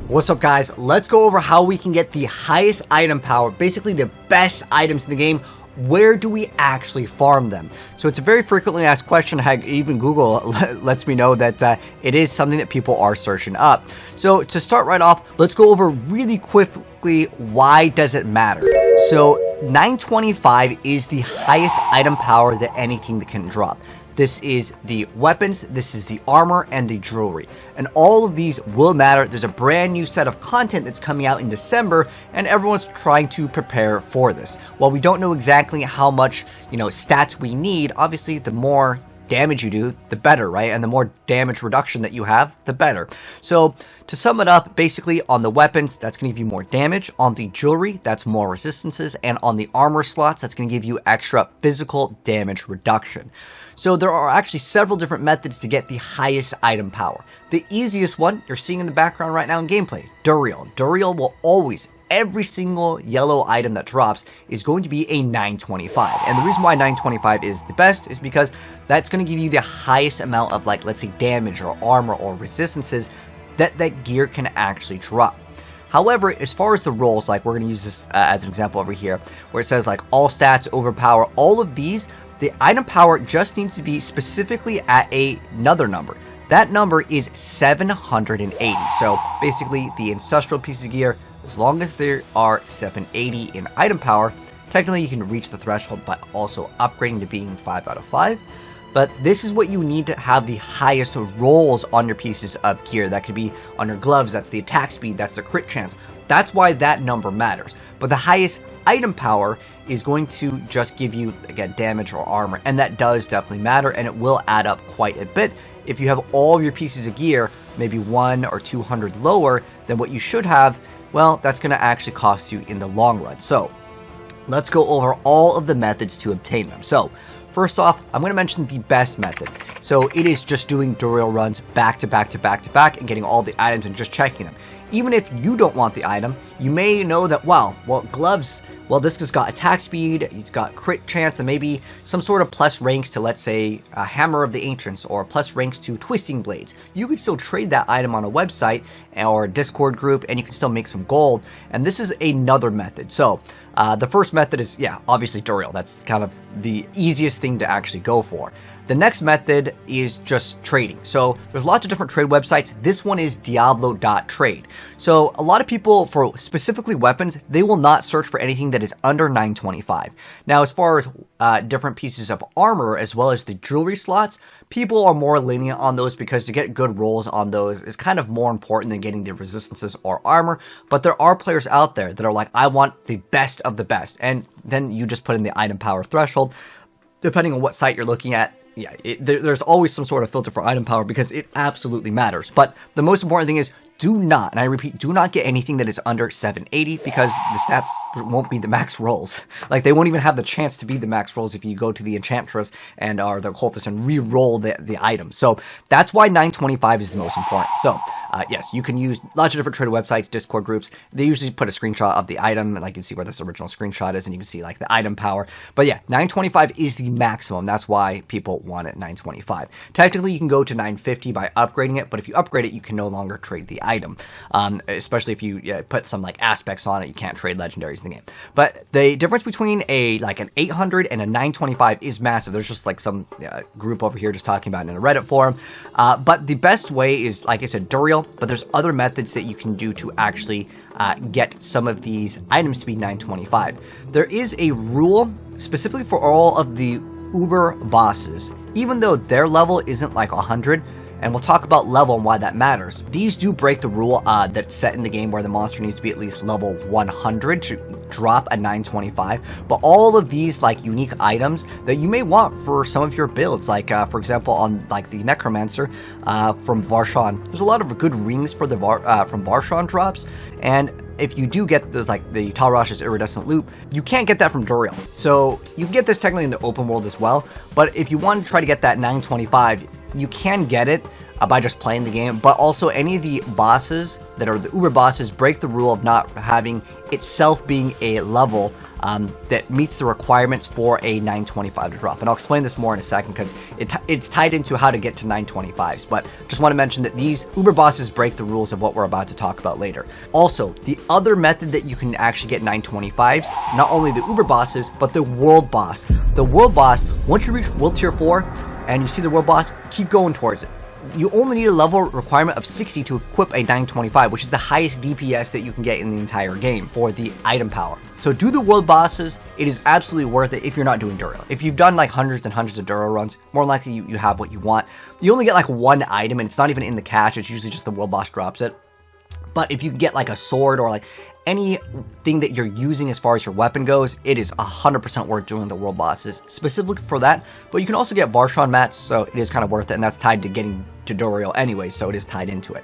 What's up, guys? Let's go over how we can get the highest item power, basically the best items in the game. Where do we actually farm them? So it's a very frequently asked question. Heck, even Google lets me know that it is something that people are searching up. So to start right off, let's go over really quickly why does it matter. So 925 is the highest item power that anything that can drop. This is the weapons, this is the armor, and the jewelry. And all of these will matter. There's a brand new set of content that's coming out in December, and everyone's trying to prepare for this. While we don't know exactly how much, stats we need, obviously the more damage you do, the better, right? And the more damage reduction that you have, the better. So to sum it up, basically on the weapons, that's going to give you more damage. On the jewelry, that's more resistances. And on the armor slots, that's going to give you extra physical damage reduction. So there are actually several different methods to get the highest item power. The easiest one you're seeing in the background right now in gameplay, Duriel. Duriel will always, every single yellow item that drops is going to be a 925. And the reason why 925 is the best is because that's going to give you the highest amount of, let's say, damage or armor or resistances that gear can actually drop. However, as far as the roles, we're going to use this as an example over here, where it says all stats, overpower, all of these, the item power just needs to be specifically at another number. That number is 780. So basically the ancestral piece of gear, as long as there are 780 in item power, technically you can reach the threshold by also upgrading to being 5 out of 5. But this is what you need to have the highest rolls on your pieces of gear. That could be on your gloves, that's the attack speed, that's the crit chance. That's why that number matters. But the highest item power is going to just give you, again, damage or armor. And that does definitely matter, and it will add up quite a bit. If you have all of your pieces of gear, maybe 100 or 200 lower than what you should have, well, that's going to actually cost you in the long run. So let's go over all of the methods to obtain them. So first off, I'm going to mention the best method. So it is just doing Duriel runs back to back to back to back and getting all the items and just checking them. Even if you don't want the item, you may know that, well, gloves, this has got attack speed, it's got crit chance, and maybe some sort of plus ranks to, let's say, a Hammer of the Ancients, or plus ranks to Twisting Blades. You could still trade that item on a website or a Discord group, and you can still make some gold. And this is another method. So the first method is, obviously Duriel. That's kind of the easiest thing to actually go for. The next method is just trading. So there's lots of different trade websites. This one is Diablo.trade. So a lot of people, for specifically weapons, they will not search for anything that is under 925. Now, as far as different pieces of armor, as well as the jewelry slots, people are more lenient on those because to get good rolls on those is kind of more important than getting the resistances or armor. But there are players out there that are like, I want the best of the best. And then you just put in the item power threshold. Depending on what site you're looking at, there's always some sort of filter for item power because it absolutely matters. But the most important thing is do not, and I repeat, do not get anything that is under 780 because the stats won't be the max rolls. They won't even have the chance to be the max rolls if you go to the Enchantress and or the Occultist and re-roll the item. So that's why 925 is the most important. So yes, you can use lots of different trader websites, Discord groups. They usually put a screenshot of the item, and you can see where this original screenshot is, and you can see the item power. But yeah, 925 is the maximum. That's why people want it 925. Technically, you can go to 950 by upgrading it, but if you upgrade it, you can no longer trade the item. Especially if you put some aspects on it, you can't trade legendaries in the game. But the difference between an 800 and a 925 is massive. There's just some group over here just talking about it in a Reddit forum. But the best way is, like I said, Duriel, but there's other methods that you can do to actually get some of these items to be 925. There is a rule specifically for all of the Uber bosses, even though their level isn't 100, and we'll talk about level and why that matters. These do break the rule that's set in the game where the monster needs to be at least level 100 to drop a 925. But all of these unique items that you may want for some of your builds, for example on the Necromancer from Varshan, there's a lot of good rings for the from Varshan drops, and if you do get those the Talrash's Iridescent Loop, you can't get that from Duriel. So you can get this technically in the open world as well, but if you want to try to get that 925, you can get it by just playing the game, but also any of the bosses that are the uber bosses break the rule of not having itself being a level that meets the requirements for a 925 to drop. And I'll explain this more in a second because it's tied into how to get to 925s. But just want to mention that these uber bosses break the rules of what we're about to talk about later. Also, the other method that you can actually get 925s, not only the uber bosses, but the world boss. The world boss, once you reach world tier 4 and you see the world boss, keep going towards it. You only need a level requirement of 60 to equip a 925, which is the highest DPS that you can get in the entire game for the item power. So do the world bosses. It is absolutely worth it if you're not doing Duriel. If you've done like hundreds and hundreds of Duriel runs, more likely you have what you want. You only get like one item and it's not even in the cache. It's usually just the world boss drops it. But if you get like a sword or like anything that you're using as far as your weapon goes, it is 100% worth doing the world bosses specifically for that. But you can also get Varshan mats, so it is kind of worth it, and that's tied to getting to Duriel anyway, so it is tied into it.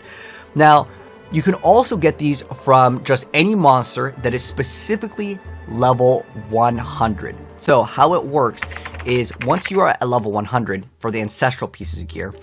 Now, you can also get these from just any monster that is specifically level 100. So how it works is once you are at level 100 for the ancestral pieces of gear,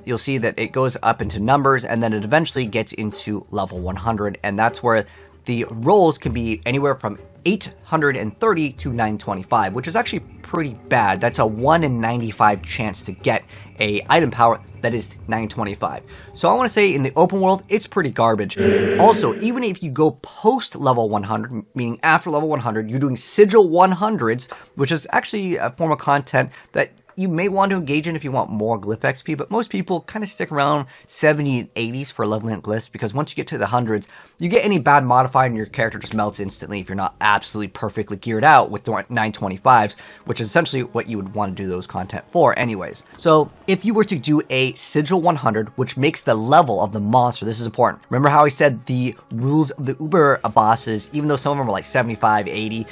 you'll see that it goes up into numbers and then it eventually gets into level 100, and that's where the rolls can be anywhere from 830 to 925, which is actually pretty bad. That's a 1 in 95 chance to get a item power that is 925. So I want to say in the open world, it's pretty garbage. Also, even if you go post level 100, meaning after level 100, you're doing Sigil 100s, which is actually a form of content that you may want to engage in if you want more glyph XP, but most people kind of stick around 70 and 80s for leveling up glyphs, because once you get to the hundreds, you get any bad modifier and your character just melts instantly if you're not absolutely perfectly geared out with 925s, which is essentially what you would want to do those content for anyways. So if you were to do a Sigil 100, which makes the level of the monster, this is important. Remember how I said the rules of the Uber bosses, even though some of them are like 75, 80,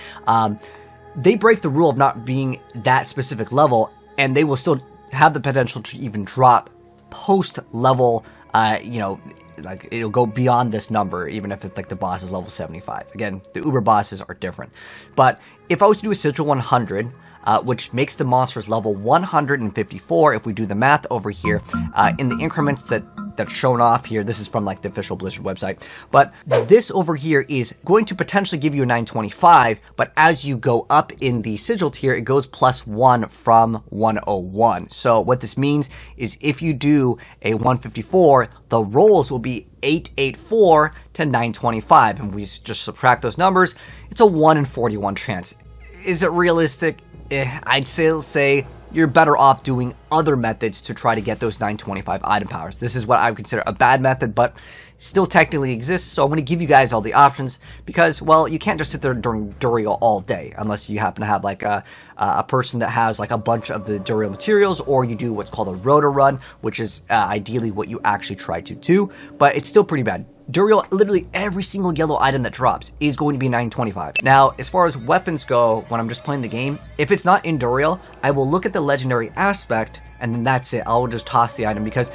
they break the rule of not being that specific level, and they will still have the potential to even drop post level, like it'll go beyond this number, even if it's like the boss is level 75. Again, the Uber bosses are different. But if I was to do a Sigil 100, which makes the monsters level 154, if we do the math over here, in the increments that's shown off here, this is from like the official Blizzard website, but this over here is going to potentially give you a 925, but as you go up in the Sigil tier, it goes +1 from 101. So what this means is if you do a 154, the rolls will be 884 to 925, and we just subtract those numbers, it's a 1 in 41 chance. Is it realistic? I'd still say you're better off doing other methods to try to get those 925 item powers. This is what I would consider a bad method, but still technically exists. So I'm going to give you guys all the options because, well, you can't just sit there during Duriel all day unless you happen to have like a person that has like a bunch of the Duriel materials, or you do what's called a roto run, which is ideally what you actually try to do, but it's still pretty bad. Duriel, literally every single yellow item that drops is going to be 925. Now, as far as weapons go, when I'm just playing the game, if it's not in Duriel, I will look at the legendary aspect, and then that's it. I'll just toss the item because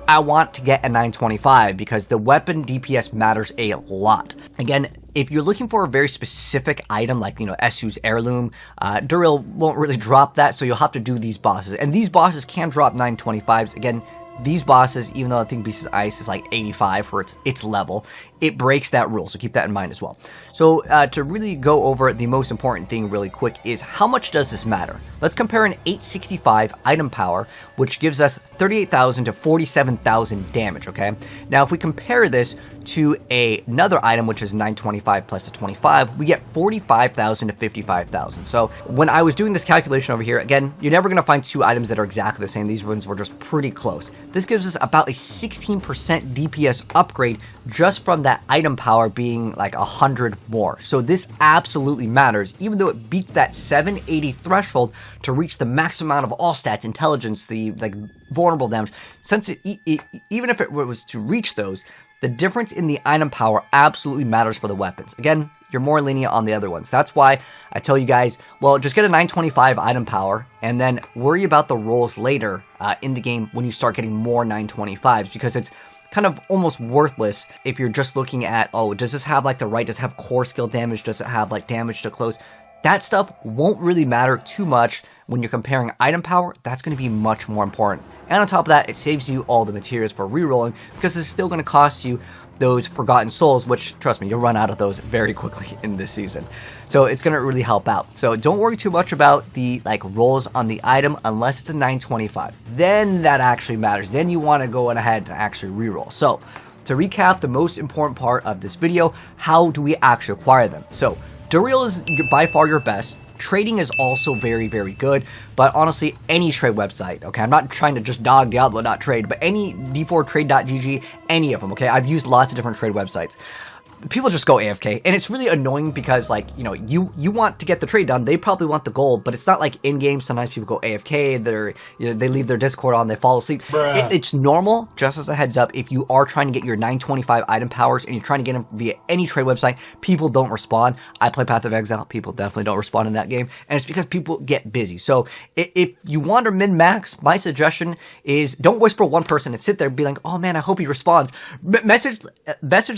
I want to get a 925 because the weapon DPS matters a lot. Again, if you're looking for a very specific item like, Esu's heirloom, Duriel won't really drop that, so you'll have to do these bosses. And these bosses can drop 925s. Again, these bosses, even though I think Beast of Ice is like 85 for its level, it breaks that rule, so keep that in mind as well. So to really go over the most important thing really quick is how much does this matter? Let's compare an 865 item power, which gives us 38,000 to 47,000 damage, okay? Now, if we compare this to another item, which is 925 plus the 25, we get 45,000 to 55,000. So when I was doing this calculation over here, again, you're never going to find two items that are exactly the same. These ones were just pretty close. This gives us about a 16% DPS upgrade just from that item power being like 100 more. So this absolutely matters, even though it beats that 780 threshold to reach the max amount of all stats, intelligence, the vulnerable damage. Since even if it was to reach those, the difference in the item power absolutely matters for the weapons. Again, you're more lenient on the other ones. That's why I tell you guys, well, just get a 925 item power and then worry about the rolls later in the game when you start getting more 925s, because it's kind of almost worthless if you're just looking at, oh, does this have like the right, does it have core skill damage, does it have like damage to close? that stuff won't really matter too much when you're comparing item power. That's going to be much more important. And on top of that, it saves you all the materials for rerolling, because it's still going to cost you those Forgotten Souls, which, trust me, you'll run out of those very quickly in this season. So it's going to really help out. So don't worry too much about the rolls on the item unless it's a 925. Then that actually matters. Then you want to go ahead and actually reroll. So to recap, the most important part of this video, how do we actually acquire them? So Duriel is by far your best. Trading is also very, very good, but honestly, any trade website, okay? I'm not trying to just dog Diablo, not trade, but any d4trade.gg, any of them, okay? I've used lots of different trade websites. People just go AFK, and it's really annoying because, like, you know, you want to get the trade done. They probably want the gold, but it's not like in game. Sometimes people go AFK. They leave their Discord on. They fall asleep. It's normal. Just as a heads up, if you are trying to get your 925 item powers and you're trying to get them via any trade website, people don't respond. I play Path of Exile. People definitely don't respond in that game, and it's because people get busy. So if you want to min max, my suggestion is don't whisper one person and sit there and be like, oh man, I hope he responds. Message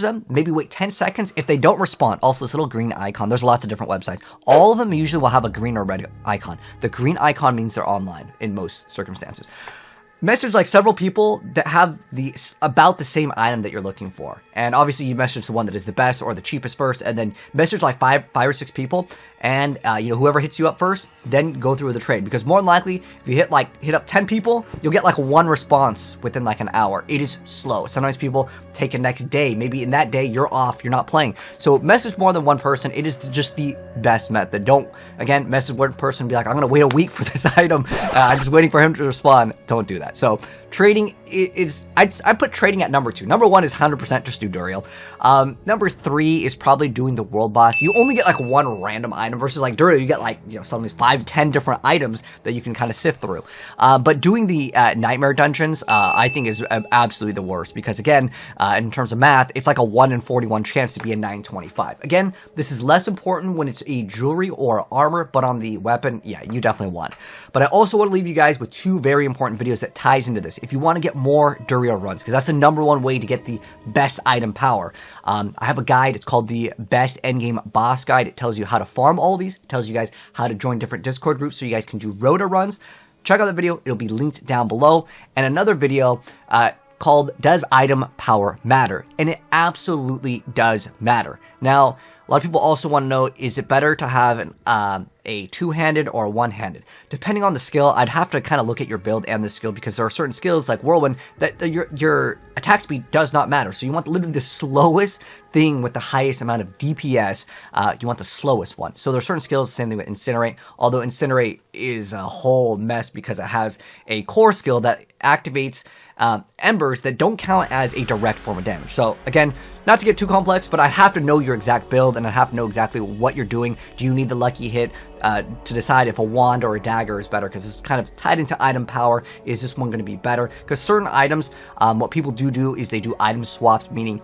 them. Maybe wait 10 seconds. If they don't respond, also this little green icon, there's lots of different websites. All of them usually will have a green or red icon. The green icon means they're online in most circumstances. Message like several people that have about the same item that you're looking for, and obviously you message the one that is the best or the cheapest first, and then message like five or six people, and you know, whoever hits you up first, then go through the trade, because more than likely if you hit up 10 people, you'll get like one response within like an hour. It is slow. Sometimes people take a next day. Maybe in that day you're off, you're not playing. So message more than one person. It is just the best method. Don't, again, message one person and be like, I'm gonna wait a week for this item. I'm just waiting for him to respond. Don't do that. So trading is, I put trading at number 2. Number 1 is 100% just do Duriel. Number 3 is probably doing the world boss. You only get like one random item versus like Duriel, you get like, you know, some of these 5 to 10 different items that you can kind of sift through. But doing the nightmare dungeons, I think is absolutely the worst, because again, in terms of math, it's like a 1 in 41 chance to be a 925. Again, this is less important when it's a jewelry or armor, but on the weapon, yeah, you definitely want. But I also want to leave you guys with 2 very important videos that ties into this. If you want to get more Duriel runs, because that's the number 1 way to get the best item power. I have a guide. It's called the Best Endgame Boss Guide. It tells you how to farm all these. It tells you guys how to join different Discord groups so you guys can do rota runs. Check out the video. It'll be linked down below. And another video called Does Item Power Matter? And it absolutely does matter. Now, a lot of people also want to know, is it better to have a two-handed or a one-handed? Depending on the skill, I'd have to kind of look at your build and the skill, because there are certain skills like Whirlwind that your attack speed does not matter. So you want literally the slowest thing with the highest amount of DPS. You want the slowest one. So there are certain skills, same thing with Incinerate, although Incinerate is a whole mess because it has a core skill that activates embers that don't count as a direct form of damage. So again, not to get too complex, but I have to know your exact build, and I have to know exactly what you're doing. Do you need the lucky hit to decide if a wand or a dagger is better? Because it's kind of tied into item power. Is this one going to be better? Because certain items, what people do is they do item swaps, meaning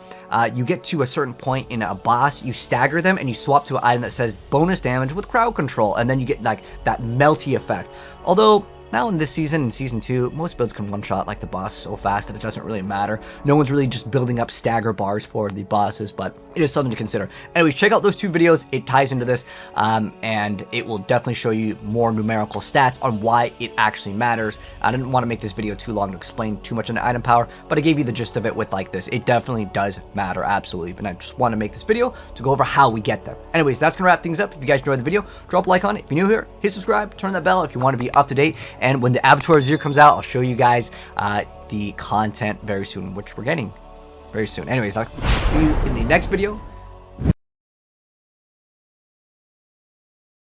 you get to a certain point in a boss, you stagger them, and you swap to an item that says bonus damage with crowd control, and then you get like that melty effect. Although now in this season, in Season 2, most builds can one-shot like the boss so fast that it doesn't really matter. No one's really just building up stagger bars for the bosses, but it is something to consider. Anyways, check out those 2 videos. It ties into this, and it will definitely show you more numerical stats on why it actually matters. I didn't want to make this video too long to explain too much on the item power, but I gave you the gist of it with like this. It definitely does matter, absolutely. But I just want to make this video to go over how we get them. Anyways, that's going to wrap things up. If you guys enjoyed the video, drop a like on it. If you're new here, hit subscribe, turn that bell if you want to be up to date. And when the Abattoir of Zir comes out, I'll show you guys the content very soon, which we're getting very soon. Anyways, I'll see you in the next video.